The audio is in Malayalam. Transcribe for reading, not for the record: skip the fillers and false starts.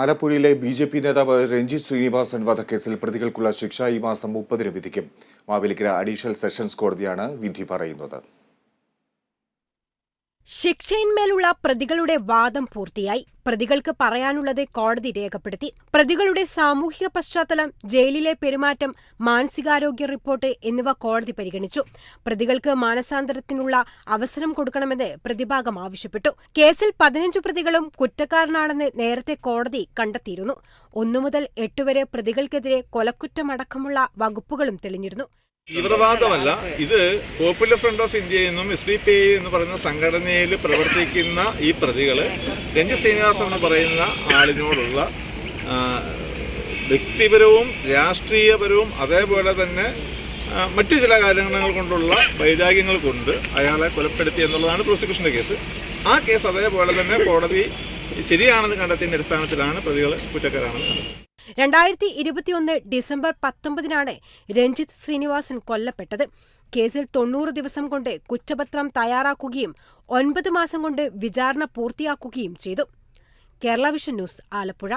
ആലപ്പുഴയിലെ ബി.ജെ.പി. നേതാവ് രഞ്ജിത്ത് ശ്രീനിവാസൻ വധക്കേസിൽ പ്രതികൾക്കുള്ള ശിക്ഷ ഈ മാസം 30-ന് വിധിക്കും. മാവേലിക്കര അഡീഷണൽ സെഷൻസ് കോടതിയാണ് വിധി പറയുന്നത്. ശിക്ഷയിന്മേലുള്ള പ്രതികളുടെ വാദം പൂർത്തിയായി. പ്രതികൾക്ക് പറയാനുള്ളത് കോടതി രേഖപ്പെടുത്തി. പ്രതികളുടെ സാമൂഹിക പശ്ചാത്തലം, ജയിലിലെ പെരുമാറ്റം, മാനസികാരോഗ്യ റിപ്പോർട്ട് എന്നിവ കോടതി പരിഗണിച്ചു. പ്രതികൾക്ക് മാനസാന്തരത്തിനുള്ള അവസരം കൊടുക്കണമെന്ന് പ്രതിഭാഗം ആവശ്യപ്പെട്ടു. കേസിൽ 15 പ്രതികളും കുറ്റക്കാരനാണെന്ന് നേരത്തെ കോടതി കണ്ടെത്തിയിരുന്നു. 1 മുതൽ 8 വരെ പ്രതികൾക്കെതിരെ കൊലക്കുറ്റമടക്കമുള്ള വകുപ്പുകളും തെളിഞ്ഞിരുന്നു. തീവ്രവാദമല്ല, ഇത് പോപ്പുലർ ഫ്രണ്ട് ഓഫ് ഇന്ത്യ എന്നും SDPI എന്ന് പറയുന്ന സംഘടനയിൽ പ്രവർത്തിക്കുന്ന ഈ പ്രതികൾ രഞ്ജിത്ത് ശ്രീനിവാസൻ എന്ന് പറയുന്ന ആളിനോടുള്ള വ്യക്തിപരവും രാഷ്ട്രീയപരവും അതേപോലെ തന്നെ മറ്റു ചില കാര്യങ്ങൾ കൊണ്ടുള്ള വൈരാഗ്യങ്ങൾ കൊണ്ട് അയാളെ കൊലപ്പെടുത്തി എന്നുള്ളതാണ് പ്രോസിക്യൂഷൻ്റെ കേസ്. ആ കേസ് അതേപോലെ തന്നെ കോടതി ശരിയാണെന്ന് കണ്ടെത്തിയതിൻ്റെ അടിസ്ഥാനത്തിലാണ് പ്രതികൾ കുറ്റക്കാരാണെന്ന് കണ്ടത്. 2021 ഡിസംബർ 19-നാണ് രഞ്ജിത്ത് ശ്രീനിവാസൻ കൊല്ലപ്പെട്ടത്. കേസിൽ 90 ദിവസം കൊണ്ട് കുറ്റപത്രം തയ്യാറാക്കുകയും 9 മാസം കൊണ്ട് വിചാരണ പൂർത്തിയാക്കുകയും ചെയ്തു. Kerala vision news, Alappuzha.